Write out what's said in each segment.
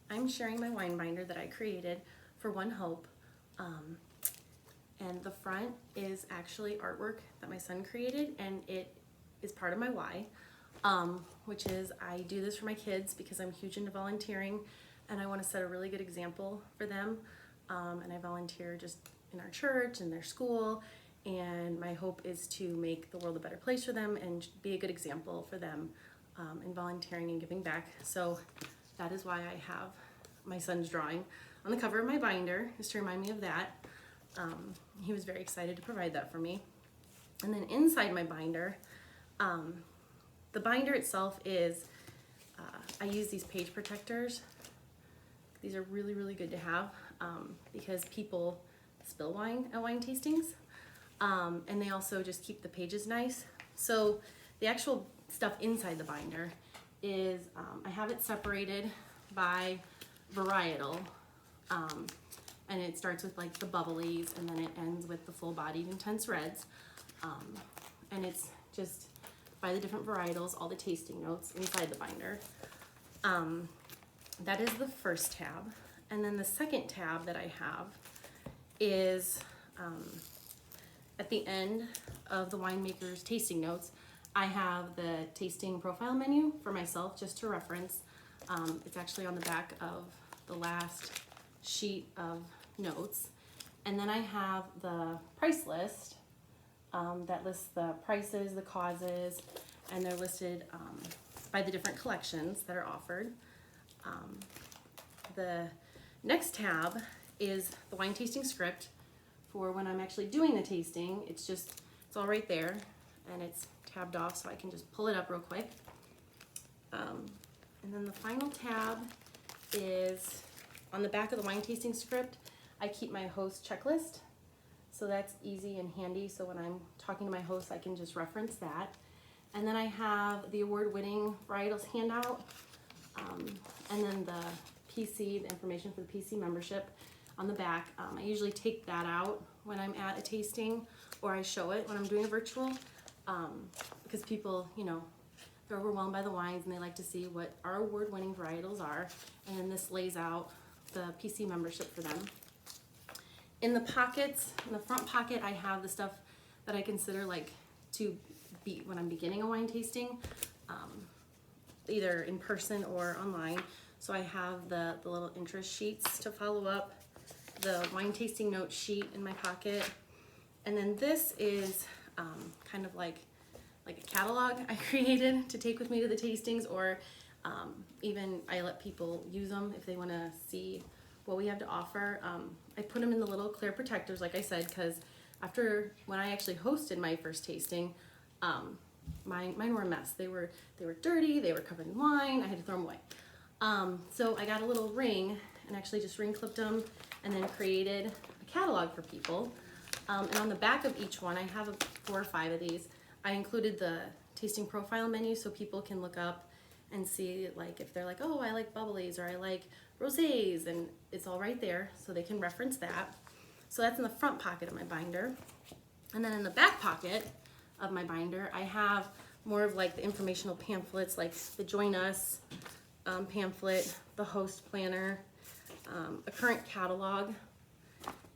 I'm sharing my wine binder that I created for One Hope. And the front is actually artwork that my son created, and it is part of my why, which is I do this for my kids because I'm huge into volunteering and I want to set a really good example for them. And I volunteer just in our church and their school, and my hope is to make the world a better place for them and be a good example for them in volunteering and giving back. So that is why I have my son's drawing on the cover of my binder, just to remind me of that. He was very excited to provide that for me. And then inside my binder, the binder itself is, I use these page protectors. These are really, really good to have because people spill wine at wine tastings. And they also just keep the pages nice. So the actual stuff inside the binder is, I have it separated by varietal. And it starts with like the bubblies, and then it ends with the full-bodied intense reds. And it's just by the different varietals, all the tasting notes inside the binder. That is the first tab. And then the second tab that I have is at the end of the winemaker's tasting notes, I have the tasting profile menu for myself just to reference. It's actually on the back of the last sheet of notes. And then I have the price list that lists the prices, the causes, and they're listed by the different collections that are offered. The next tab is the wine tasting script for when I'm actually doing the tasting. It's all right there, and it's tabbed off so I can just pull it up real quick. And then the final tab is on the back of the wine tasting script. I keep my host checklist, so that's easy and handy. So when I'm talking to my host, I can just reference that. And then I have the award-winning varietals handout, and then the PC, the information for the PC membership on the back. I usually take that out when I'm at a tasting, or I show it when I'm doing a virtual, because people, they're overwhelmed by the wines and they like to see what our award-winning varietals are. And then this lays out the PC membership for them. In the pockets, in the front pocket, I have the stuff that I consider like to be when I'm beginning a wine tasting, either in person or online. So I have the little interest sheets to follow up, the wine tasting note sheet in my pocket, and then this is kind of like a catalog I created to take with me to the tastings, or even I let people use them if they want to see what we have to offer. I put them in the little clear protectors, like I said, because when I actually hosted my first tasting, mine were a mess. They were dirty, they were covered in wine, I had to throw them away. So I got a little ring and actually just ring clipped them and then created a catalog for people. And on the back of each one, I have 4 or 5 of these. I included the tasting profile menu so people can look up and see, like, if they're like, oh, I like bubblies or I like rosés, and it's all right there so they can reference that. So that's in the front pocket of my binder. And then in the back pocket of my binder, I have more of like the informational pamphlets, like the Join Us pamphlet, the host planner, a current catalog,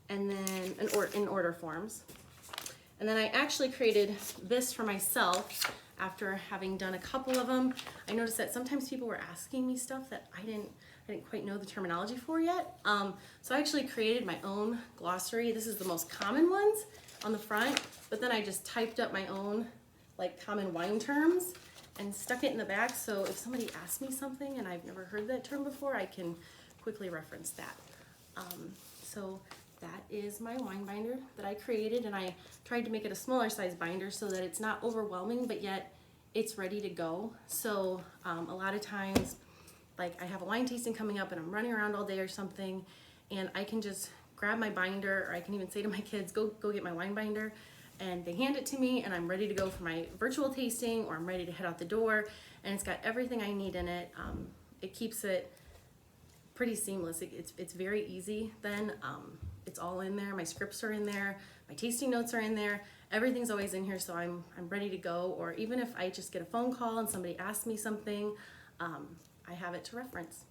and then in order forms. And then I actually created this for myself after having done a couple of them. I noticed that sometimes people were asking me stuff that I didn't quite know the terminology for yet. So I actually created my own glossary. This is the most common ones on the front, but then I just typed up my own like common wine terms and stuck it in the back, so if somebody asks me something and I've never heard that term before, I can quickly reference that. So that is my wine binder that I created, and I tried to make it a smaller size binder so that it's not overwhelming, but yet it's ready to go. So a lot of times, like I have a wine tasting coming up and I'm running around all day or something, and I can just grab my binder, or I can even say to my kids, go get my wine binder, and they hand it to me and I'm ready to go for my virtual tasting, or I'm ready to head out the door, and it's got everything I need in it. It keeps it pretty seamless. It's very easy then. It's all in there. My scripts are in there. My tasting notes are in there. Everything's always in here, so I'm ready to go. Or even if I just get a phone call and somebody asks me something, I have it to reference.